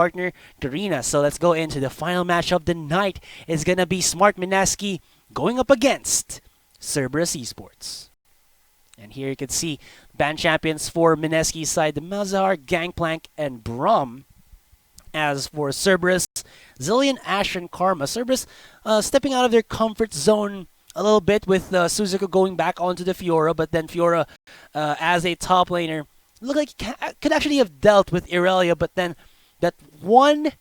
partner, Karina. So let's go into the final match of the night. It's going to be Smart.Mineski going up against Cerberus eSports. And here you can see band champions for Mineski's side, the Malzahar, Gangplank, and Brom. As for Cerberus, Zillion, Ash, and Karma. Cerberus stepping out of their comfort zone a little bit with Suzuka going back onto the Fiora, but then Fiora as a top laner looked like he could actually have dealt with Irelia, but then that one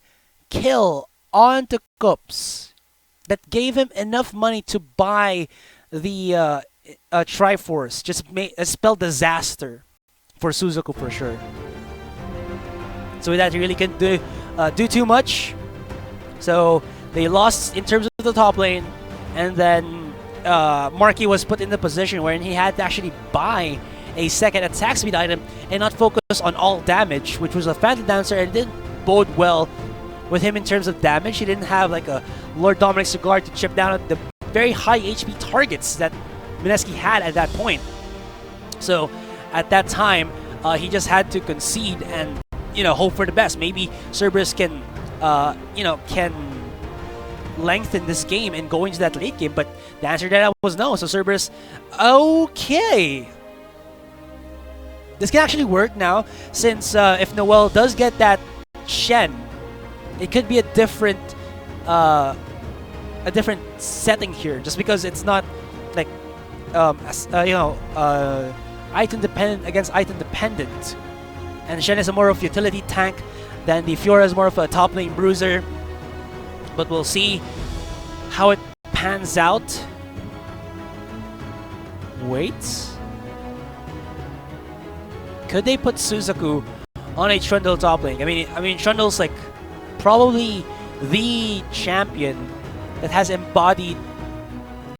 kill onto Cups that gave him enough money to buy the Triforce just spelled disaster for Suzuka for sure. So with that, he really couldn't do too much. So they lost in terms of the top lane, and then Marky was put in the position wherein he had to actually buy a second attack speed item and not focus on all damage, which was a Phantom Dancer, and it didn't bode well with him in terms of damage. He didn't have like a Lord Dominic Cigar to chip down at the very high HP targets that Mineski had at that point. So at that time, he just had to concede and hope for the best. Maybe Cerberus can can lengthen this game and go into that late game, but the answer to that was no. So Cerberus, okay, this can actually work now, since if Noel does get that Shen, it could be a different setting here, just because it's not like item dependent against item dependent, and Shen is a more of utility tank than the Fiora is more of a top lane bruiser. But we'll see how it pans out. Wait, could they put Suzaku on a Trundle top lane? I mean Trundle's like probably the champion that has embodied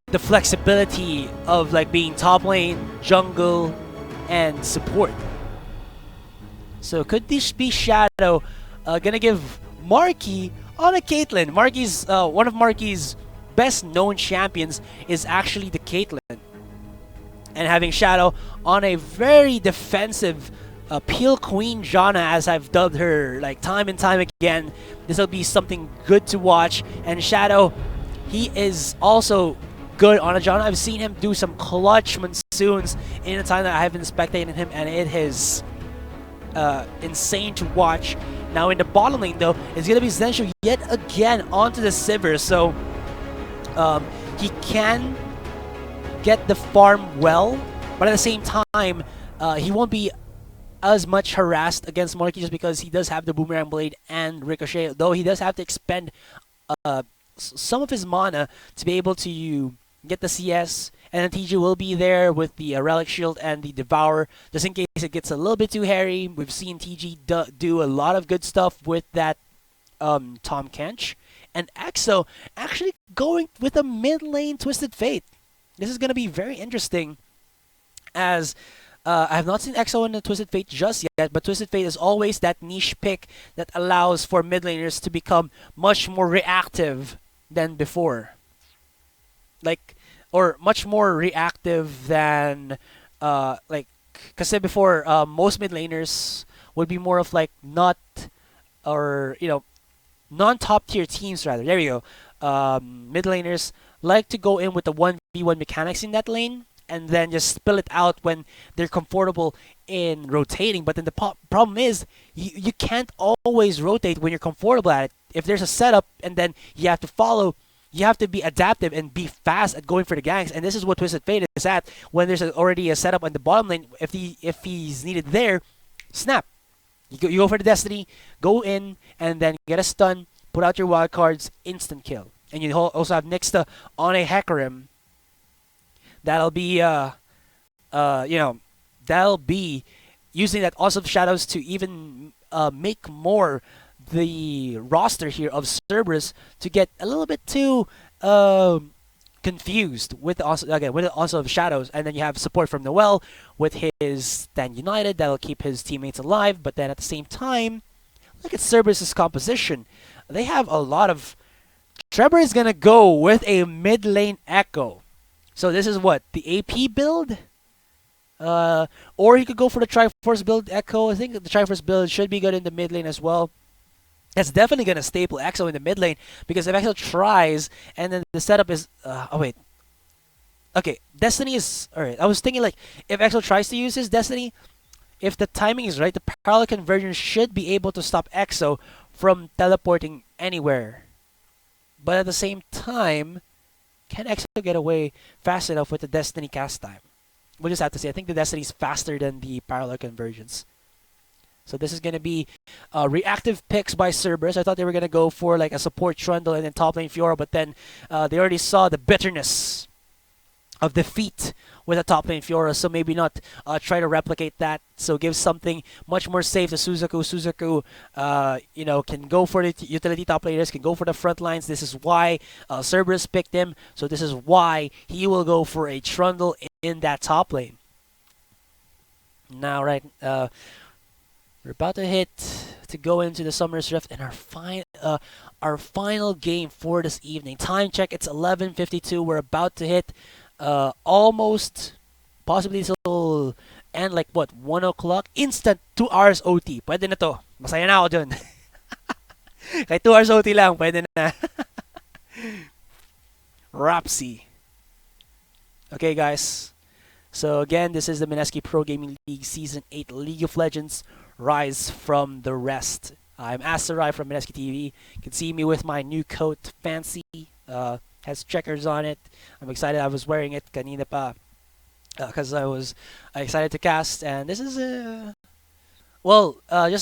the flexibility of like being top lane, jungle, and support. So could this be Shadow gonna give Marky on a Caitlyn? Marky's one of Marky's best known champions is actually the Caitlyn, and having Shadow on a very defensive Peel Queen Janna, as I've dubbed her like time and time again, this will be something good to watch. And Shadow, he is also good on a Janna. I've seen him do some clutch monsoons in the time that I have been spectating him, and it is insane to watch. Now in the bottom lane though, it's going to be Zenshu yet again onto the Sivir, so he can get the farm well, but at the same time he won't be as much harassed against Marky, just because he does have the Boomerang Blade and Ricochet, though he does have to expend some of his mana to be able to get the CS, and then TG will be there with the Relic Shield and the Devour, just in case it gets a little bit too hairy. We've seen TG do a lot of good stuff with that Tom Kench, and EXO actually going with a mid lane Twisted Fate. This is going to be very interesting, as I have not seen EXO in the Twisted Fate just yet, but Twisted Fate is always that niche pick that allows for mid laners to become much more reactive than before. Or much more reactive than because before most mid laners would be more of like non-top tier teams rather. There we go. Mid laners like to go in with the 1v1 mechanics in that lane, and then just spill it out when they're comfortable in rotating. But then the problem is you can't always rotate when you're comfortable at it. If there's a setup and then you have to follow, you have to be adaptive and be fast at going for the ganks, and this is what Twisted Fate is at. When there's already a setup on the bottom lane, if he's needed there, snap. You go for the Destiny, go in, and then get a stun, put out your wild cards, instant kill. And you also have Nixta on a Hecarim. That'll be that'll be using that awesome shadows to even make more the roster here of Cerberus to get a little bit too confused with the onslaught of shadows. And then you have support from Noel with his Stand United that'll keep his teammates alive. But then at the same time, look at Cerberus's composition. They have a lot of. Trevor is gonna go with a mid lane Echo. So this is what, the AP build? Or he could go for the Triforce build Echo. I think the Triforce build should be good in the mid lane as well. That's definitely going to staple EXO in the mid lane, because if EXO tries and then the setup is... oh, wait. Okay, Destiny is... Alright, I was thinking like, if EXO tries to use his Destiny, if the timing is right, the parallel conversion should be able to stop EXO from teleporting anywhere. But at the same time, can EXO get away fast enough with the Destiny cast time? We'll just have to see. I think the Destiny is faster than the parallel conversions. So this is going to be reactive picks by Cerberus. I thought they were going to go for like a support Trundle and then top lane Fiora, but then they already saw the bitterness of defeat with a top lane Fiora, so maybe not try to replicate that. So give something much more safe to Suzaku. Suzaku, you know, can go for the utility top laners, can go for the front lines. This is why Cerberus picked him. So this is why he will go for a Trundle in that top lane. Now, right, we're about to hit to go into the Summer's Rift and our final game for this evening. Time check, it's 11:52. We're about to hit almost, possibly till end like what, 1 o'clock? Instant 2 hours OT. Pwede na to. Masaya na ako dun. Kahit 2 hours OT lang, pwede na. Rapsi. Okay, guys. So again, this is the Mineski Pro Gaming League Season 8 League of Legends Rise from the Rest. I'm Asterai from MineskiTV. You can see me with my new coat, Fancy. Has checkers on it. I'm excited. I was wearing it kanina pa because I was excited to cast. And this is just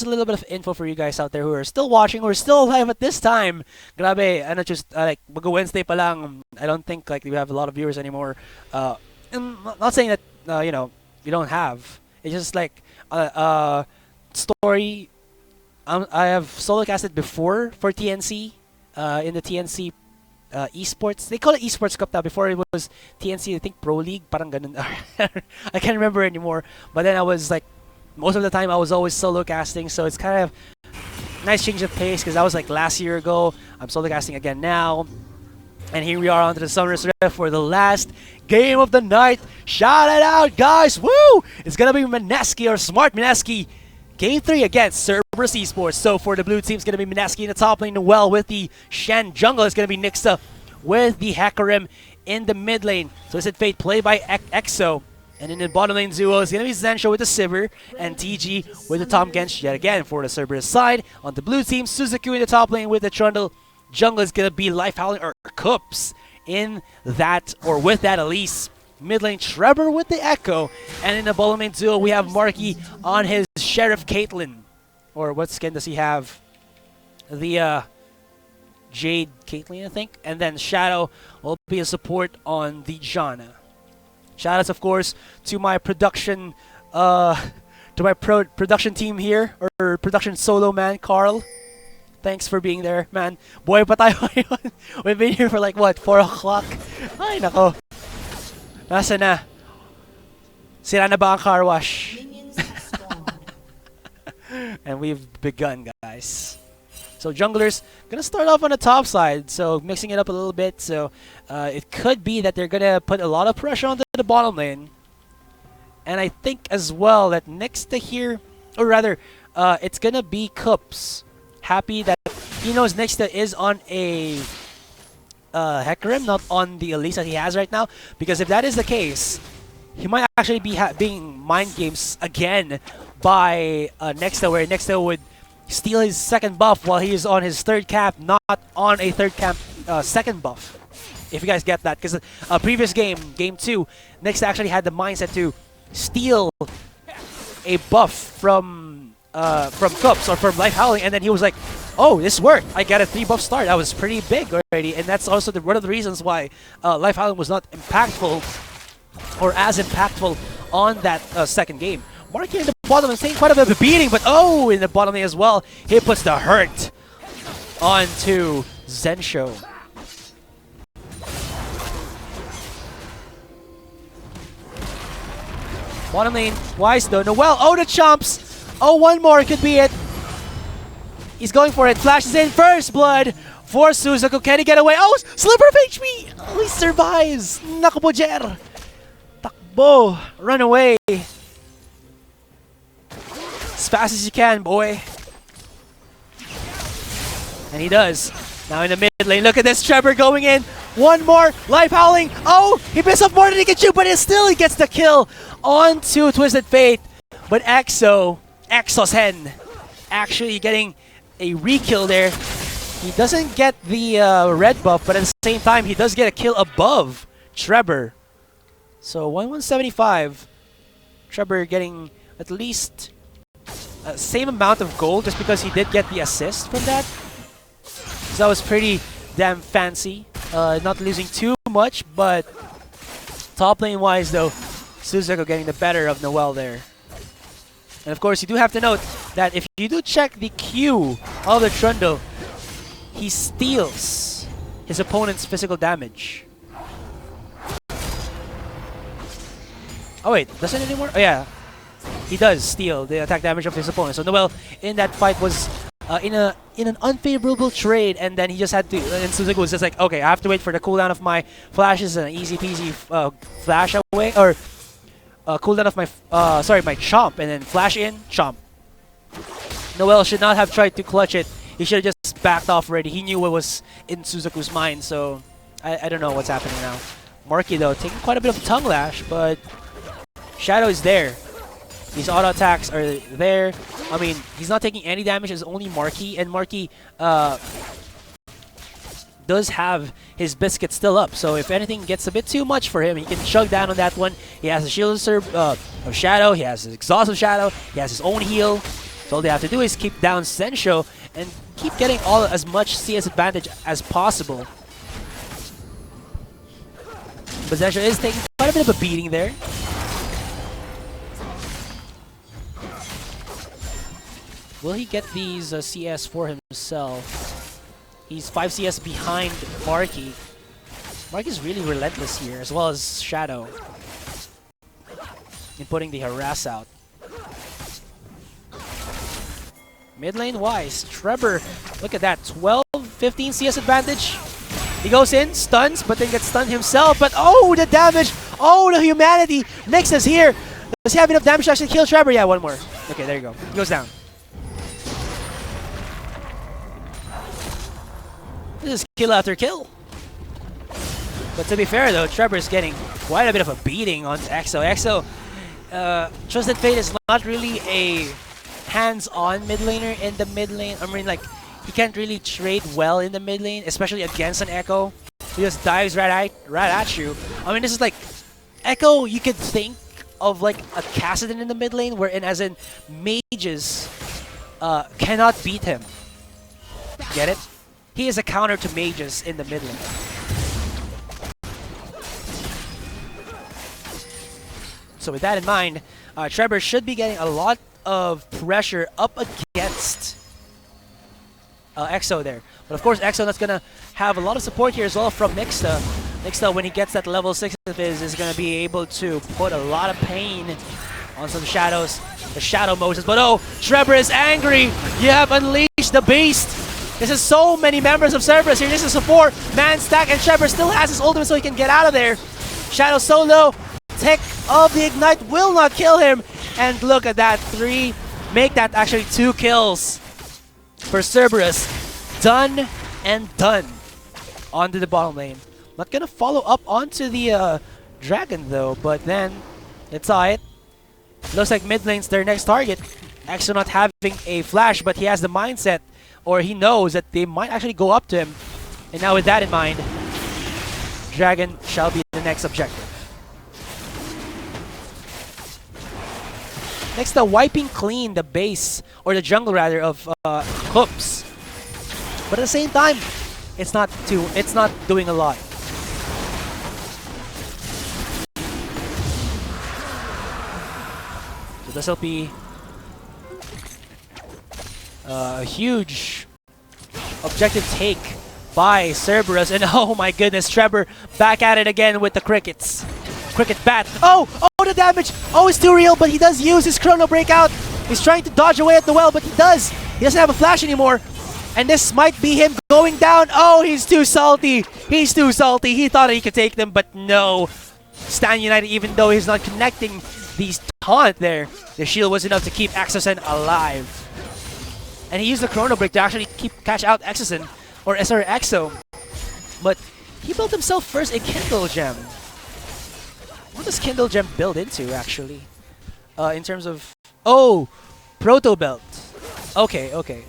a little bit of info for you guys out there who are still watching, who are still alive at this time. Grabe, ano, just like mag-Wednesday pa lang. I don't think like we have a lot of viewers anymore. I'm not saying that you know, you don't have. It's just like story. I have solo casted before for TNC in the TNC eSports. They call it eSports Cup now. Before it was TNC, I think Pro League. Parang ganun. I can't remember anymore. But then I was like, most of the time I was always solo casting. So it's kind of nice change of pace, because I was like last year ago. I'm solo casting again now. And here we are onto the Summer's Rift for the last game of the night. Shout it out, guys! Woo! It's gonna be Mineski or Smart.Mineski. Game 3 against Cerberus eSports. So for the blue team, it's going to be Mineski in the top lane. Well, with the Shen jungle, it's going to be Nixa with the Hecarim in the mid lane. So it's Fate played by EXO. And in the bottom lane duo, it's going to be Zensho with the Sivir and TG with the Tom Gensh yet again for the Cerberus side. On the blue team, Suzaku in the top lane with the Trundle. Jungle is going to be Life Howling or Kups in that, or with that Elise. Mid lane, Trevor with the Echo. And in the bottom lane duo, we have Marky on his Sheriff Caitlyn. Or what skin does he have? The Jade Caitlyn, I think. And then Shadow will be a support on the Janna. Shoutouts, of course, to my production production team here, or production solo man, Carl. Thanks for being there, man. Boy pa tayo ngayon. We've been here for like what, 4 o'clock? Ay nako. Nasa na? Sira na ba ang car wash? And we've begun, guys. So junglers gonna start off on the top side, so mixing it up a little bit. So it could be that they're gonna put a lot of pressure onto the bottom lane. And I think as well that next to here, or rather, it's gonna be Kups. Happy that he knows Nixa is on a Hecarim, not on the Elise that he has right now. Because if that is the case, he might actually be being mind games again by Nixa, where Nixa would steal his second buff while he is on his third camp, not on a third camp second buff. If you guys get that, because previous game, game 2, Nixa actually had the mindset to steal a buff from Kups or from Life Howling, and then he was like, oh, this worked. I got a 3-buff start. That was pretty big already, and that's also one of the reasons why Life Howling was not impactful or as impactful on that second game. Marky in the bottom is taking quite a bit of a beating, but oh, in the bottom lane as well, he puts the hurt onto Zensho. Bottom lane, Wise though. Noel, oh, the chomps! Oh, one more could be it. He's going for it. Flashes in first blood for Suzaku. Can he get away? Oh, sliver of HP! Oh, he survives. Naku po, Jer. Takbo. Run away. As fast as you can, boy. And he does. Now in the mid lane, look at this. Trevor going in. One more. Life howling. Oh, he missed off more than he can shoot, but he gets the kill onto Twisted Fate. But Exo's hen, actually getting a re-kill there. He doesn't get the red buff, but at the same time, he does get a kill above Trevor. So 175. Trevor getting at least same amount of gold just because he did get the assist from that. So that was pretty damn fancy. Not losing too much, but top lane wise though, Suzaku getting the better of Noel there. And of course, you do have to note that if you do check the Q of the Trundle, he steals his opponent's physical damage. Oh wait, doesn't anymore? Oh yeah, he does steal the attack damage of his opponent. So Noel in that fight was in an unfavorable trade, and then he just had to. And Suzaku was just like, okay, I have to wait for the cooldown of my flashes and an easy peasy flash away, or cooldown of my my chomp, and then flash in chomp. Noel should not have tried to clutch it. He should have just backed off already. He knew what was in Suzaku's mind, so I don't know what's happening now. Marky though taking quite a bit of tongue lash, but Shadow is there. These auto attacks are there. I mean, he's not taking any damage. It's only Marky, and Marky does have his biscuit still up. So if anything gets a bit too much for him, he can chug down on that one. He has a shield of Shadow. He has his exhaust of Shadow. He has his own heal. So all they have to do is keep down Sensho and keep getting as much CS advantage as possible. But Sensho is taking quite a bit of a beating there. Will he get these CS for himself? He's 5 CS behind Marky. Marky's really relentless here, as well as Shadow, in putting the harass out. Mid lane wise, Trevor, look at that, 12, 15 CS advantage. He goes in, stuns, but then gets stunned himself. But oh, the damage! Oh, the humanity! Nyx is here. Does he have enough damage to actually kill Trevor? Yeah, one more. Okay, there you go. He goes down. This is kill after kill. But to be fair though, Trevor's getting quite a bit of a beating on Exo. Exo, Twisted Fate is not really a hands-on mid laner in the mid lane. I mean, like, he can't really trade well in the mid lane, especially against an Echo. He just dives right at you. I mean, this is like, Echo, you could think of like a Kassadin in the mid lane, wherein as in mages cannot beat him. Get it? He is a counter to mages in the mid lane. So with that in mind, Trevor should be getting a lot of pressure up against Exo there. But of course, Exo that's going to have a lot of support here as well from Nyxta. Nyxta, when he gets that level 6 of his, is going to be able to put a lot of pain on some shadows. The shadow motions. But oh, Trevor is angry. You have unleashed the beast. This is so many members of Cerberus here. This is a 4-man stack, and Trevor still has his ultimate so he can get out of there. Shadow so low. Tech of the Ignite will not kill him. And look at that, 3. Make that actually 2 kills for Cerberus. Done and done onto the bottom lane. Not gonna follow up onto the dragon though, but then it's alright. Looks like mid lane's their next target. Exo not having a flash, but he has the mindset, or he knows that they might actually go up to him. And now with that in mind, dragon shall be the next objective. Next, wiping clean the base, or the jungle rather, of Hoops. But at the same time, it's not doing a lot. So this will be a huge objective take by Cerberus, and oh my goodness, Trevor back at it again with the crickets. Cricket bat. Oh, the damage. Oh, it's too real, but he does use his Chrono Breakout. He's trying to dodge away at the well, but he does. He doesn't have a flash anymore. And this might be him going down. Oh, he's too salty. He's too salty. He thought he could take them, but no. Stan United, even though he's not connecting these taunt there, the shield was enough to keep Axosen alive. And he used the Chrono Break to actually catch out Exosin, or sorry, Exo. But he built himself first a Kindle Gem. What does Kindle Gem build into, actually? In terms of... Oh! Proto Belt. Okay, okay.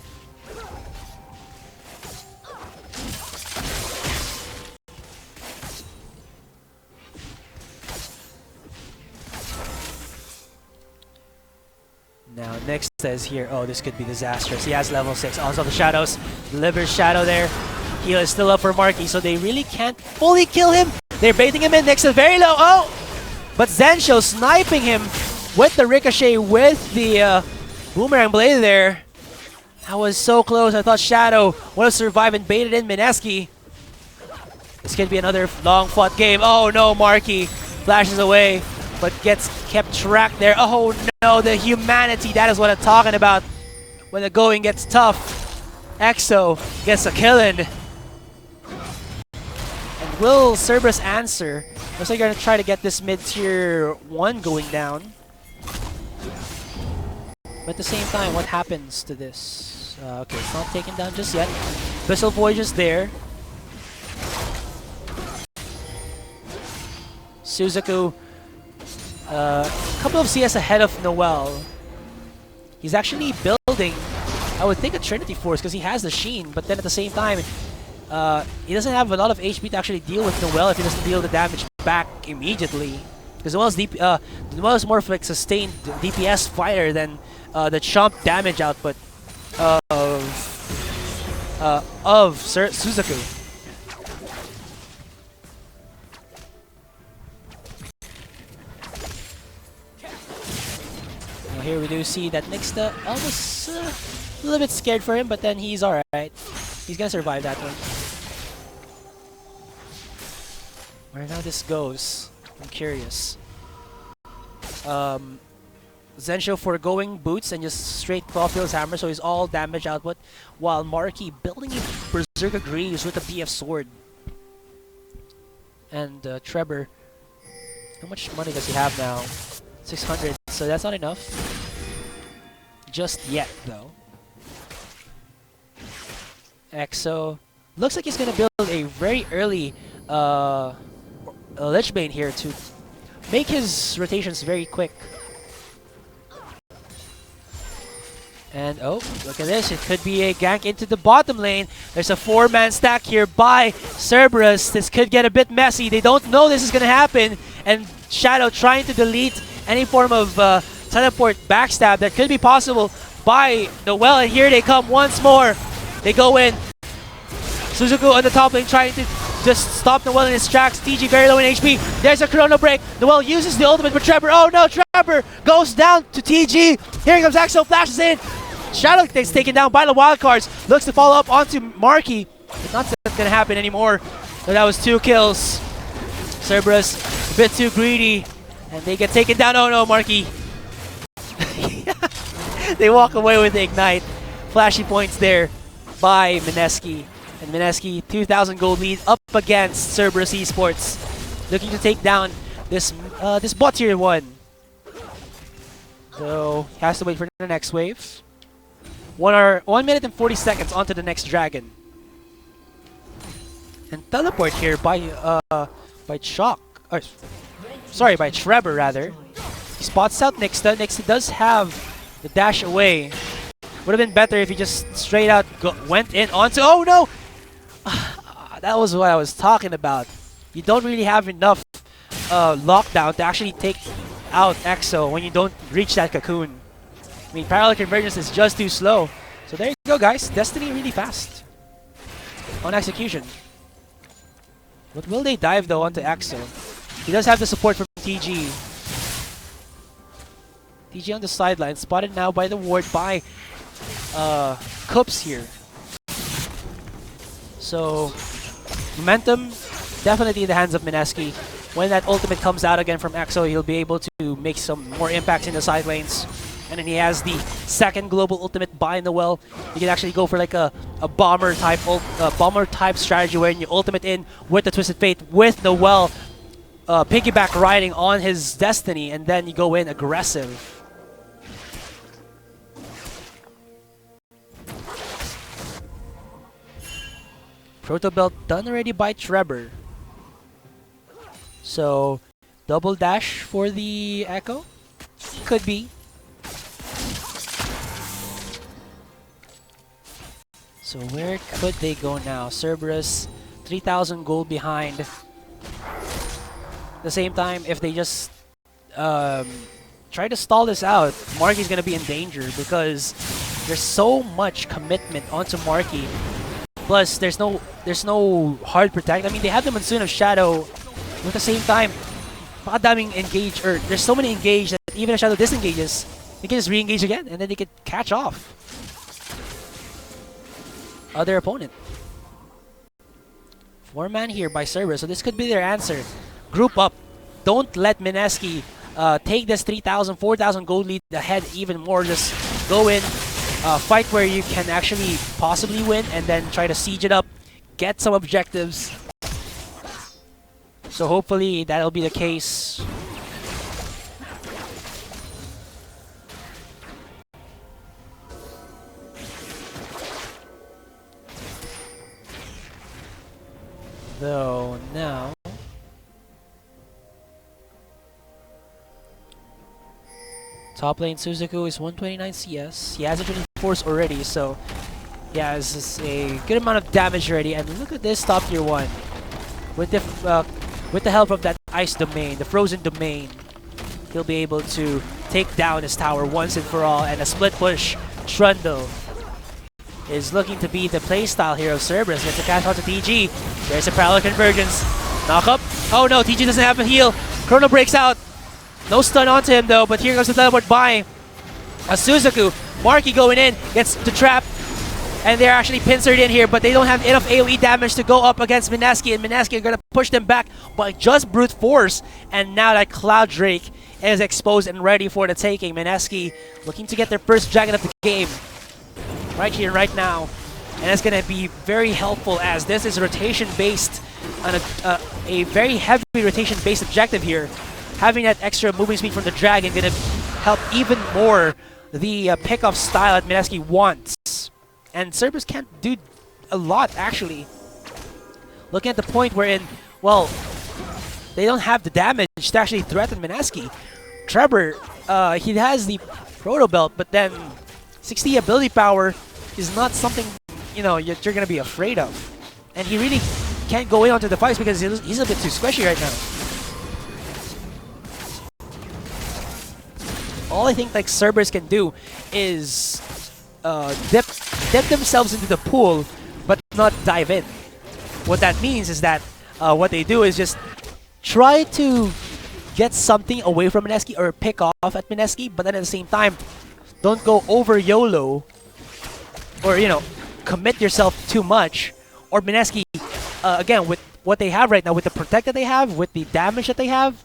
Now, Nick says here, oh, this could be disastrous. He has level 6. Also, the Shadows. Delivers Shadow there. Heal is still up for Marky, so they really can't fully kill him. They're baiting him in. Nick is very low. Oh! But Zensho sniping him with the Ricochet with the Boomerang Blade there. That was so close. I thought Shadow would have survived and baited in Mineski. This could be another long-fought game. Oh no, Marky flashes away, but gets kept tracked there. Oh no, the humanity. That is what I'm talking about. When the going gets tough, Exo gets a killing. And will Cerberus answer? Looks like you're going to try to get this mid-tier 1 going down. But at the same time, what happens to this? Okay, it's not taken down just yet. Vessel Voyage is there. Suzaku, a couple of CS ahead of Noel. He's actually building, I would think, a Trinity Force because he has the Sheen, but then at the same time, he doesn't have a lot of HP to actually deal with Noel if he doesn't deal the damage back immediately. Because Noel is more of like sustained DPS fighter than the chomp damage output of Suzaku. Now here we do see that Nixta almost a little bit scared for him, but then he's alright. He's gonna survive that one. Where now this goes, I'm curious. Zensho foregoing boots and just straight Clawfield's hammer, so he's all damage output, while Marky building a Berserker Greaves with a BF sword. And Trevor, how much money does he have now? 600, so that's not enough. Just yet, though. Exo looks like he's gonna build a very early Lichbane here to make his rotations very quick. And oh, look at this. It could be a gank into the bottom lane. There's a 4-man stack here by Cerberus. This could get a bit messy. They don't know this is going to happen. And Shadow trying to delete any form of teleport backstab that could be possible by Noel. And here they come once more. They go in. Suzaku on the top lane trying to just stop Noel in his tracks. TG very low in HP. There's a Chrono Break. Noel uses the ultimate for Trevor. Oh no, Trevor goes down to TG. Here comes Exo, flashes in. Shadow gets taken down by the wildcards. Looks to follow up onto Marky. But not that's going to happen anymore. So that was 2 kills. Cerberus a bit too greedy. And they get taken down. Oh no, Marky. They walk away with the Ignite. Flashy points there by Mineski. And Mineski, 2,000 gold lead up against Cerberus eSports. Looking to take down this bot tier 1. So, has to wait for the next wave. 1 minute and 40 seconds onto the next dragon. And teleport here by Chalk. Or, sorry, by Trevor rather. He spots out Nixta. Nixta does have the dash away. Would have been better if he just straight out went in onto. Oh no! That was what I was talking about. You don't really have enough lockdown to actually take out Exo when you don't reach that cocoon. I mean, parallel convergence is just too slow. So there you go, guys. Destiny really fast on execution. But will they dive though onto Exo? He does have the support from TG. TG on the sideline, spotted now by the ward by Cups here. So momentum definitely in the hands of Mineski. When that ultimate comes out again from Exo, he'll be able to make some more impacts in the side lanes. And then he has the second global ultimate by Noel. You can actually go for like a bomber type strategy where you ultimate in with the Twisted Fate with Noel piggyback riding on his Destiny, and then you go in aggressive. Proto Belt done already by Trevor. So, double dash for the Echo? Could be. So where could they go now? Cerberus, 3,000 gold behind. At the same time, if they just try to stall this out, Marky's gonna be in danger because there's so much commitment onto Marky. Plus, there's no hard protect. I mean, they have the Monsoon of Shadow. But at the same time, pakadaming engage, or there's so many engage that even if Shadow disengages, they can just re-engage again, and then they could catch off other opponent. 4-man here by Cerberus, so this could be their answer. Group up. Don't let Mineski take this 3,000, 4,000 gold lead ahead even more. Just go in, fight where you can actually possibly win, and then try to siege it up, get some objectives. So hopefully that'll be the case. Though now top lane Suzuku is 129 CS. He has 24s already, so he has a good amount of damage already. And look at this top tier 1 with the help of that ice domain, the frozen domain. He'll be able to take down his tower once and for all. And a split push Trundle is looking to be the playstyle here of Cerberus. Gets a catch out to TG. There's a parallel convergence. Knock up. Oh no, TG doesn't have a heal. Chrono breaks out. No stun onto him though, but here comes the teleport by a Suzuku. Marky going in, gets the trap. And they're actually pincered in here, but they don't have enough AoE damage to go up against Mineski. And Mineski are going to push them back by just brute force. And now that Cloud Drake is exposed and ready for the taking. Mineski looking to get their first dragon of the game. Right here, right now. And that's going to be very helpful as this is rotation-based, on a very heavy rotation-based objective here. Having that extra moving speed from the dragon going to help even more the pick-off style that Mineski wants. And Cerberus can't do a lot, actually. Looking at the point wherein, well, they don't have the damage to actually threaten Mineski. Trevor, he has the Proto Belt, but then 60 ability power is not something, you know, you're going to be afraid of. And he really can't go in onto the fights because he's a bit too squishy right now. All I think like Cerberus can do is dip themselves into the pool, but not dive in. What that means is that what they do is just try to get something away from Mineski or pick off at Mineski, but then at the same time, don't go over YOLO or, you know, commit yourself too much. Or Mineski, again, with what they have right now, with the protect that they have, with the damage that they have,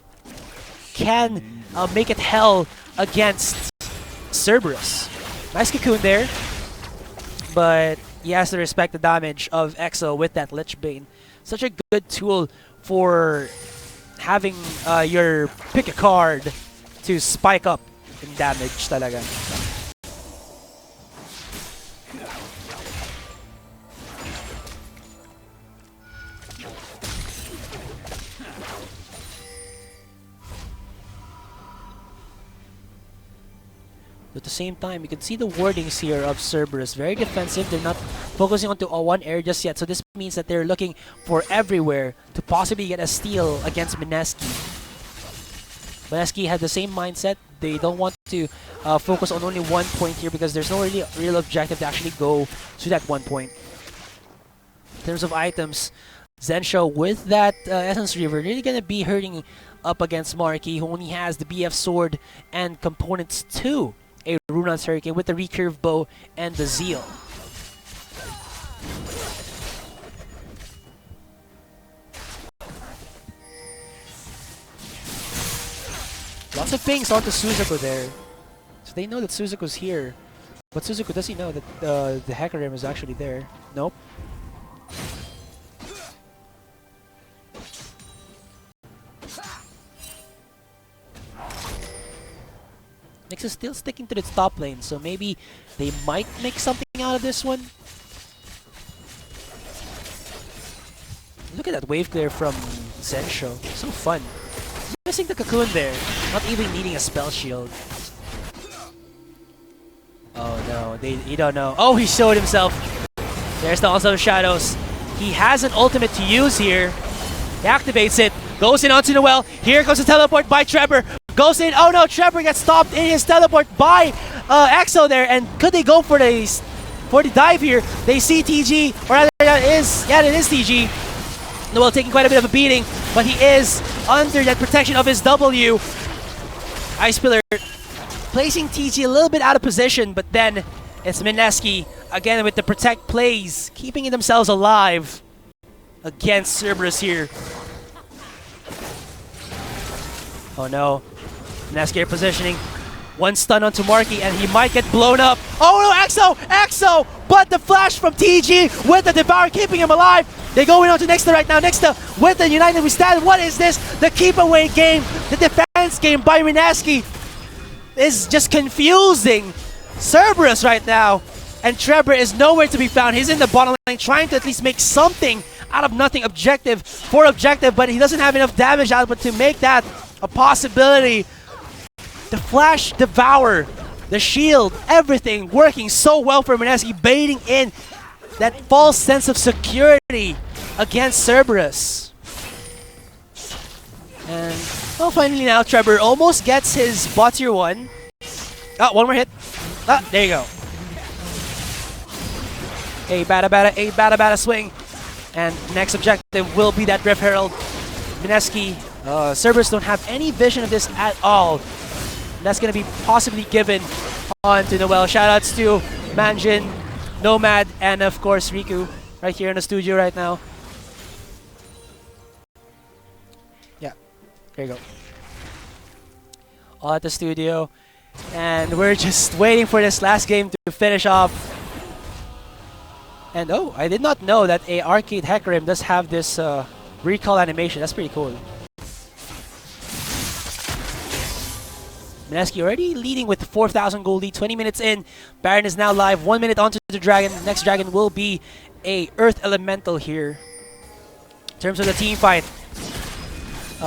can make it hell against Cerberus. Nice cocoon there, but he has to respect the damage of EXO with that Lich Bane. Such a good tool for having your pick a card to spike up in damage talaga. At the same time, you can see the wordings here of Cerberus. Very defensive. They're not focusing onto one area just yet. So this means that they're looking for everywhere to possibly get a steal against Mineski. Mineski had the same mindset. They don't want to focus on only one point here because there's no really real objective to actually go to that one point. In terms of items, Zensho with that Essence Reaver really going to be hurting up against Marky, who only has the BF Sword and components to a Runan Hurricane with the recurve bow and the Zeal. Lots of pings onto Suzuku there. So they know that Suzuku's here. But Suzuku, does he know that the Hecarim is actually there? Nope. Nyx is still sticking to the top lane, so maybe they might make something out of this one. Look at that wave clear from Zensho. So fun. Missing the cocoon there. Not even needing a spell shield. Oh no, you don't know. Oh, he showed himself. There's the Onslaught of Shadows. He has an ultimate to use here. He activates it. Goes in onto the well. Here comes the teleport by Trevor. Goes in. Oh no, Trevor gets stopped in his teleport by EXO there. And could they go for the dive here? They see TG, or rather it is TG. Noel taking quite a bit of a beating, but he is under that protection of his W. Ice Pillar placing TG a little bit out of position, but then it's Mineski again with the protect plays, keeping themselves alive against Cerberus here. Oh no, Mineski positioning. One stun onto Marky and he might get blown up. Oh no, EXO! But the flash from TG with the Devour keeping him alive. They go in onto Nexta right now. Nexta with the United We Stand. What is this? The keep away game, the defense game by Mineski is just confusing Cerberus right now. And Trevor is nowhere to be found. He's in the bottom lane trying to at least make something out of nothing objective, but he doesn't have enough damage output to make that a possibility. The flash, Devour, the shield, everything working so well for Mineski, baiting in that false sense of security against Cerberus. And well, finally now Trevor almost gets his bot tier 1. Oh, one more hit. Ah, there you go. A bada swing. And next objective will be that Rift Herald. Mineski, Cerberus don't have any vision of this at all. That's going to be possibly given on to Noel. Shoutouts to Manjin, Nomad, and of course Riku right here in the studio right now. Yeah, there you go. All at the studio. And we're just waiting for this last game to finish off. And oh, I did not know that a Arcade Hecarim does have this recall animation. That's pretty cool. Mineski already leading with 4,000 gold lead, 20 minutes in. Baron is now live, 1 minute onto the dragon. Next dragon will be a Earth Elemental here. In terms of the team fight,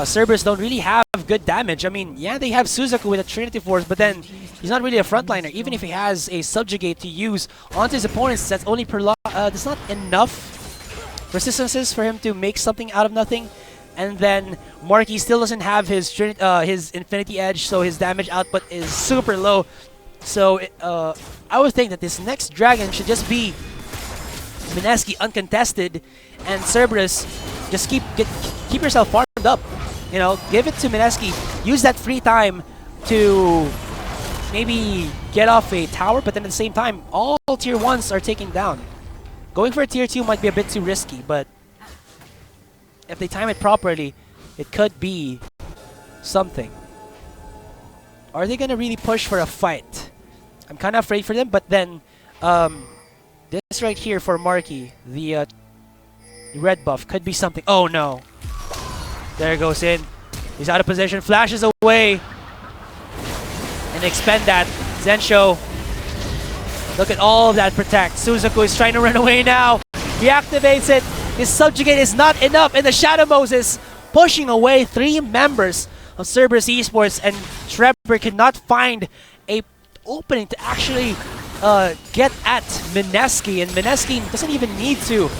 Cerberus don't really have good damage. I mean, yeah, they have Suzaku with a Trinity Force, but then he's not really a frontliner. Even if he has a Subjugate to use onto his opponents, that's only that's not enough resistances for him to make something out of nothing. And then Marky still doesn't have his Infinity Edge, so his damage output is super low. So I would think that this next dragon should just be Mineski uncontested, and Cerberus just keep yourself farmed up. You know, give it to Mineski. Use that free time to maybe get off a tower, but then at the same time, all tier 1s are taken down. Going for a tier 2 might be a bit too risky, but if they time it properly, it could be something. Are they gonna really push for a fight? I'm kind of afraid for them, but then this right here for Marky, the red buff, could be something. Oh no. There it goes in. He's out of position, flashes away. And expend that. Zensho. Look at all of that protect. Suzaku is trying to run away now. He activates it. His Subjugate is not enough, and the Shadow Moses pushing away 3 members of Cerberus eSports, and Trevor cannot find a opening to actually get at Mineski, and Mineski doesn't even need to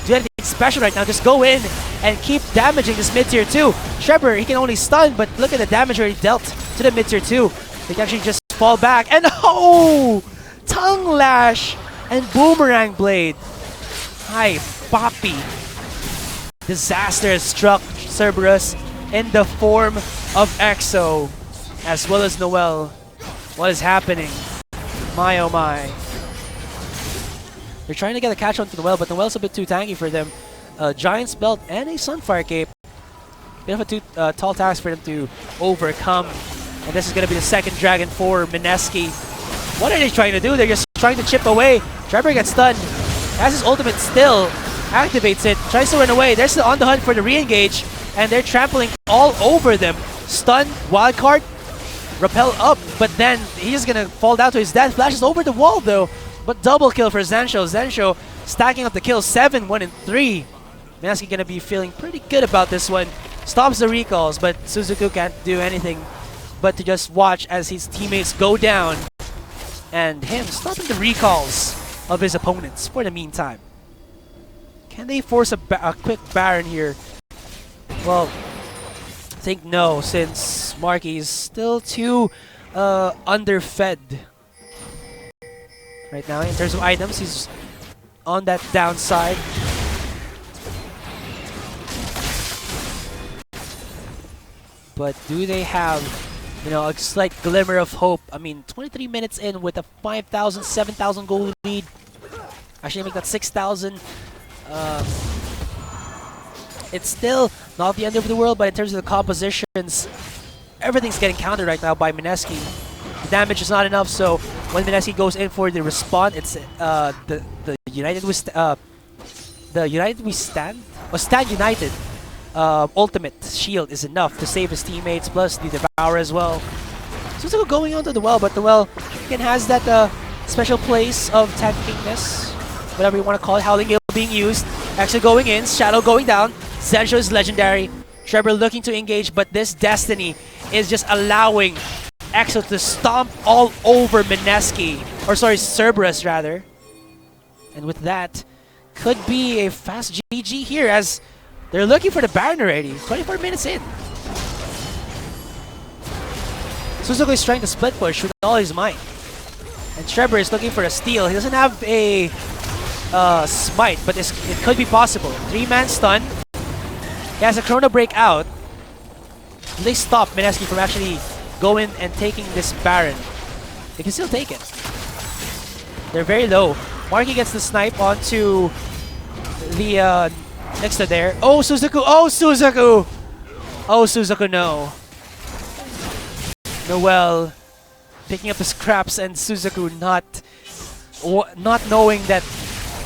do anything special right now. Just go in and keep damaging this mid-tier 2. Trevor, he can only stun, but look at the damage already dealt to the mid-tier 2. They can actually just fall back, and oh! Tongue Lash and Boomerang Blade. Hi, Poppy. Disaster has struck Cerberus in the form of EXO, as well as Noel. What is happening? My oh my. They're trying to get a catch on to Noel, but Noel's a bit too tanky for them. Giant's Belt and a Sunfire Cape. Bit of a too tall task for them to overcome. And this is going to be the second dragon for Mineski. What are they trying to do? They're just trying to chip away. Trevor gets stunned. Has his ultimate still. Activates it. Tries to run away. They're still on the hunt for the re-engage. And they're trampling all over them. Stun, wildcard, repel up. But then he's going to fall down to his death. Flashes over the wall though. But double kill for Zensho. Zensho stacking up the kills. 7, 1, and 3. Mineski gonna be feeling pretty good about this one. Stops the recalls, but Suzuku can't do anything but to just watch as his teammates go down and him stopping the recalls of his opponents for the meantime. Can they force a quick Baron here? Well, I think no, since Marky is still too underfed right now. In terms of items, he's on that downside. But do they have, you know, a slight glimmer of hope? I mean, 23 minutes in with a 5,000, 7,000 gold lead. Actually, make that 6,000. It's still not the end of the world, but in terms of the compositions, everything's getting countered right now by Mineski. The damage is not enough, so when Mineski goes in for the respawn, it's the United We Stand, or Stand United ultimate shield is enough to save his teammates, plus the Devour as well. Suzuku going onto the well, but the well again has that special place of tankiness, whatever you want to call it. Howling Gale being used, actually going in, Shadow going down. Zensho is legendary. Trevor looking to engage, but this Destiny is just allowing Exo to stomp all over Mineski, or sorry, Cerberus rather. And with that, could be a fast GG here as they're looking for the Baron already. 24 minutes in. Suzuku is trying to split push with all his might. And Trevor is looking for a steal. He doesn't have a smite, but it could be possible. 3-man stun. He has a Chrono Break out. They stop Mineski from actually going and taking this Baron. They can still take it. They're very low. Marky gets the snipe onto the next to there. Oh, Suzuku! Oh, Suzuku! Oh, Suzuku, no. Noel picking up the scraps and Suzuku not knowing that.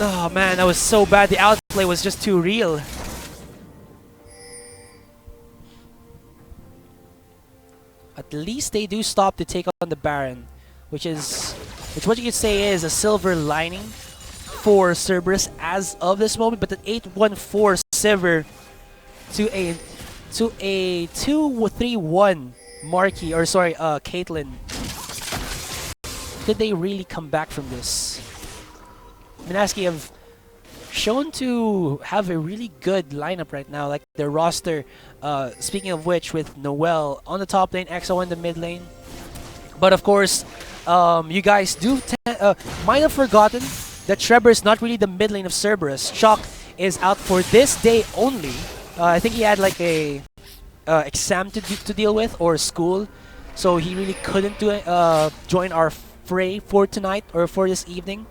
Oh man, that was so bad. The outplay was just too real. At least they do stop to take on the Baron, which what you could say is a silver lining for Cerberus as of this moment. But the 8-1-4 Silver to a 2-3-1 Marky, or sorry, Caitlyn. Did they really come back from this? Mineski have shown to have a really good lineup right now, like their roster. Speaking of which, with Noel on the top lane, Exo in the mid lane. But of course, you guys do might have forgotten that Trevor is not really the mid lane of Cerberus. Shock is out for this day only. I think he had like a exam to deal with, or school, so he really couldn't do join our fray for tonight or for this evening.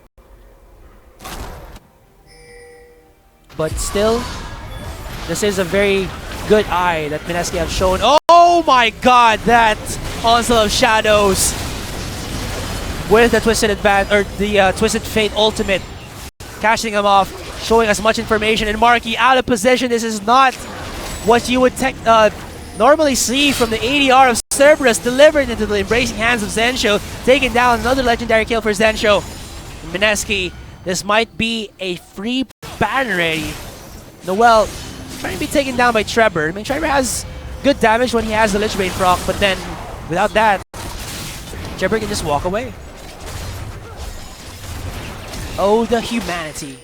But still, this is a very good eye that Mineski have shown. Oh my god, that Onslaught of Shadows with the Twisted Advance, or the Twisted Fate ultimate, cashing him off, showing us much information. And Marky out of position. This is not what you would normally see from the ADR of Cerberus, delivered into the embracing hands of Zensho, taking down another legendary kill for Zensho. Mineski, this might be a free Baron already. Noel trying to be taken down by Trevor. I mean, Trevor has good damage when he has the Lich Bane proc, but then without that, Trevor can just walk away. Oh, the humanity.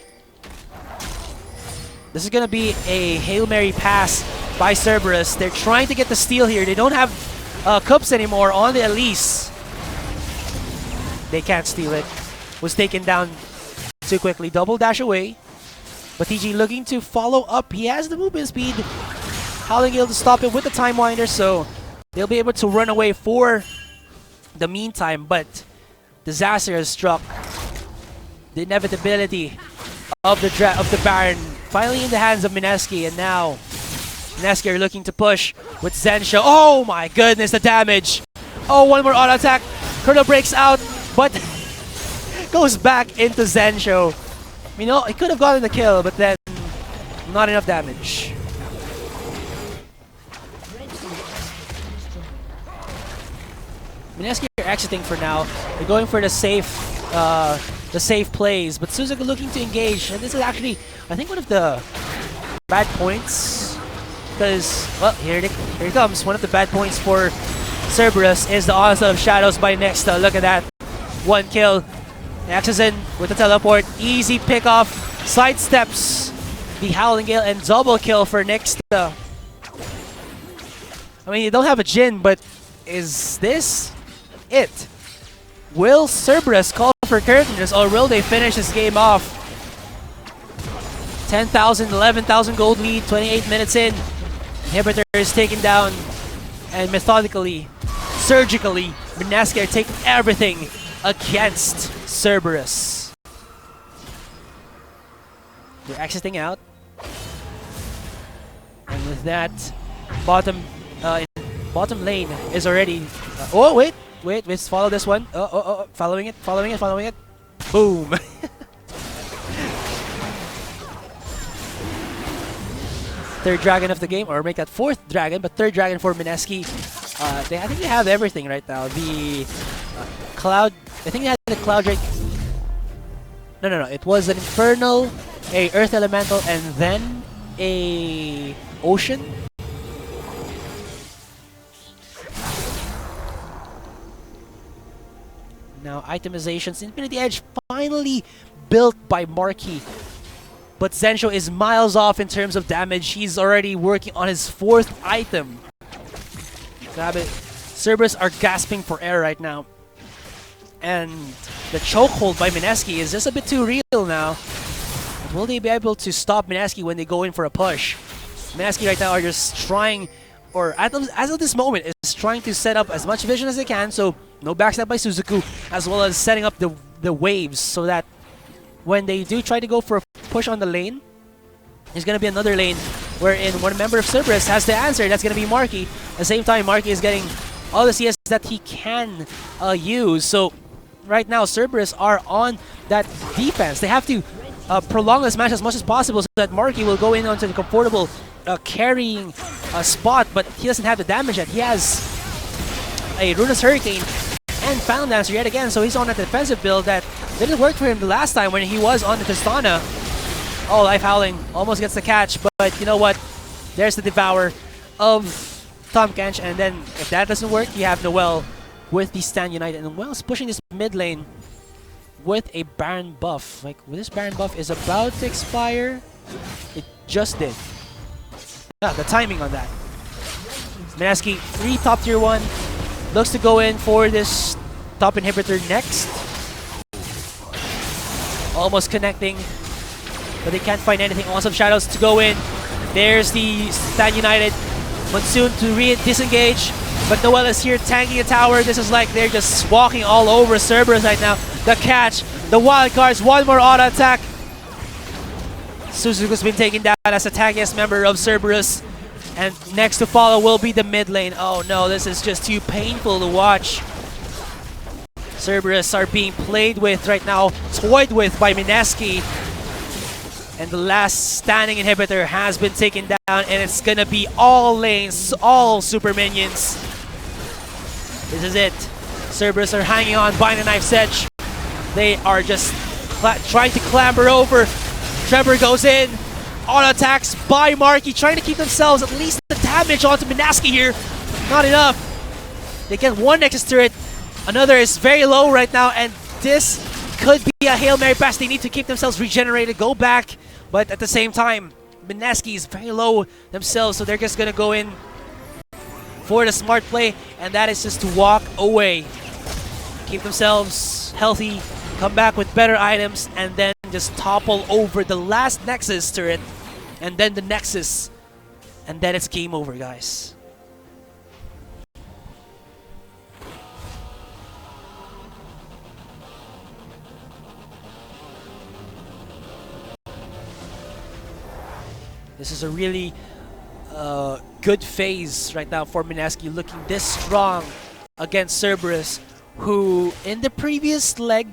This is going to be a Hail Mary pass by Cerberus. They're trying to get the steal here. They don't have Cups anymore on the Elise. They can't steal it. Was taken down too quickly. Double dash away. But TG looking to follow up. He has the movement speed. Howling Gale to stop it with the Time Winder, so they'll be able to run away for the meantime. But disaster has struck. The inevitability of the Baron finally in the hands of Mineski, and now Mineski are looking to push with Zensho. Oh my goodness, the damage! Oh, one more auto attack. Chrono breaks out, but goes back into Zensho. You know, he could have gotten the kill, but then not enough damage. Mineski are exiting for now. They're going for the safe plays, but Suzuka looking to engage. And this is actually, I think, one of the bad points. Because, well, here it comes. One of the bad points for Cerberus is the onslaught of shadows by Nexta. Look at that. 1 kill. Axes in with the teleport. Easy pick off. Sidesteps the Howling Gale and double kill for Nexta. I mean, you don't have a Jhin, but is this it? Will Cerberus call for curtains, or will they finish this game off? 10,000, 11,000 gold lead, 28 minutes in. Inhibitor is taken down, and methodically, surgically, Mineski are taking everything against Cerberus. They're exiting out. And with that, bottom lane is already... oh, wait, let's follow this one. Following it. Boom. Third dragon of the game, or make that fourth dragon, but third dragon for Mineski. I think they have everything right now. The cloud, I think they had the cloud drake. No. It was an infernal, a earth elemental, and then a ocean. Now itemizations, Infinity Edge finally built by Marky. But Zensho is miles off in terms of damage. He's already working on his fourth item. Grab it. Cerberus are gasping for air right now. And the chokehold by Mineski is just a bit too real now. But will they be able to stop Mineski when they go in for a push? Mineski right now are just trying, or as of this moment, is trying to set up as much vision as they can. So no backstab by Suzuku, as well as setting up the waves so that when they do try to go for a push on the lane, there's going to be another lane wherein one member of Cerberus has the answer. That's going to be Marky. At the same time, Marky is getting all the CS that he can use. So right now, Cerberus are on that defense. They have to prolong this match as much as possible so that Marky will go in onto the comfortable carrying spot, but he doesn't have the damage yet. He has a Runa's Hurricane and Final Dancer yet again, so he's on a defensive build that didn't work for him the last time when he was on the Tristana. Oh, Life Howling almost gets the catch, but you know what? There's the Devour of Tahm Kench, and then if that doesn't work, you have Noel with the Stand United, and Noel's pushing this mid lane with a Baron buff. Like, this Baron buff is about to expire. It just did. Yeah, the timing on that. Mineski, 3 top tier 1, looks to go in for this top inhibitor next. Almost connecting, but they can't find anything. Awesome Shadows to go in. There's the Stand United. Monsoon to disengage, but Noel is here tanking a tower. This is like they're just walking all over Cerberus right now. The catch, the wild cards, one more auto attack. Suzuku's been taken down as a tankiest member of Cerberus. And next to follow will be the mid lane. Oh no, this is just too painful to watch. Cerberus are being played with right now, toyed with by Mineski. And the last standing inhibitor has been taken down, and it's gonna be all lanes, all super minions. This is it. Cerberus are hanging on by the knife's edge. They are just trying to clamber over. Trevor goes in. Auto attacks by Marky, trying to keep themselves at least the damage onto Mineski here. Not enough. They get one Nexus turret. Another is very low right now, and this could be a Hail Mary pass. They need to keep themselves regenerated, go back. But at the same time, Mineski is very low themselves, so they're just going to go in for the smart play, and that is just to walk away. Keep themselves healthy, come back with better items, and then just topple over the last Nexus turret, and then the Nexus, and then it's game over, guys. This is a really good phase right now for Mineski, looking this strong against Cerberus, who in the previous leg,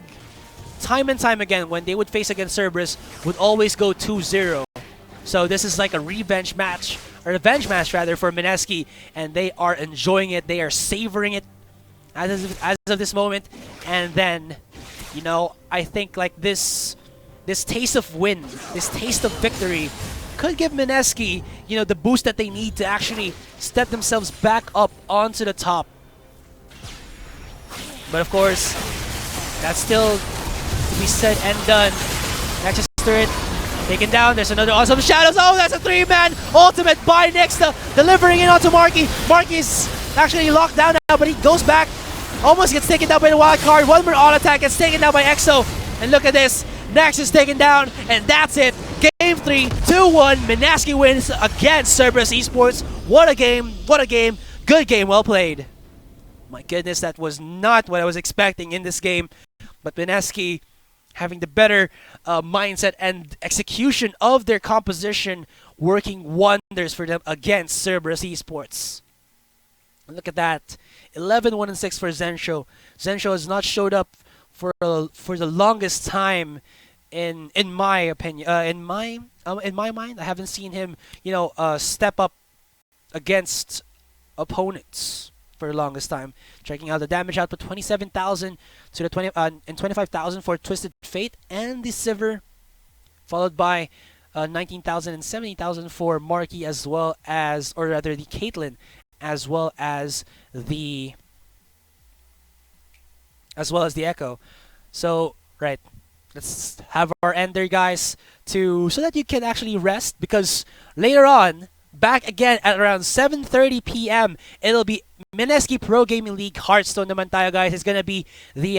time and time again, when they would face against Cerberus, would always go 2-0. So this is like a revenge match, or revenge match rather, for Mineski, and they are enjoying it. They are savoring it as of this moment. And then, you know, I think like this taste of win, this taste of victory could give Mineski, you know, the boost that they need to actually step themselves back up onto the top. But of course, that's still to be said and done. Nexus turret taken down. There's another awesome Shadows. Oh, that's a 3-man ultimate by Nexta, delivering it onto Marky. Marky's actually locked down now, but he goes back. Almost gets taken down by the wild card. One more all attack gets taken down by EXO. And look at this. Nexus taken down, and that's it. Game 3, 2-1. Mineski wins against Cerberus eSports. What a game. What a game. Good game. Well played. My goodness, that was not what I was expecting in this game. But Mineski having the better mindset and execution of their composition, working wonders for them against Cerberus eSports. Look at that. 11-1-6 for Zensho. Zensho has not showed up for the longest time in my opinion. In my mind, I haven't seen him, you know, step up against opponents for the longest time. Checking out the damage output, 27,000 to the 20 and 25,000 for Twisted Fate and the Sivir, followed by 19,000 and 70,000 for Marky, as well as, or rather, the Caitlyn, as well as the Echo. So right, let's have our ender, guys, so that you can actually rest, because later on, back again at around 7:30 p.m. it'll be Mineski Pro Gaming League Hearthstone naman tayo, guys. It's gonna be the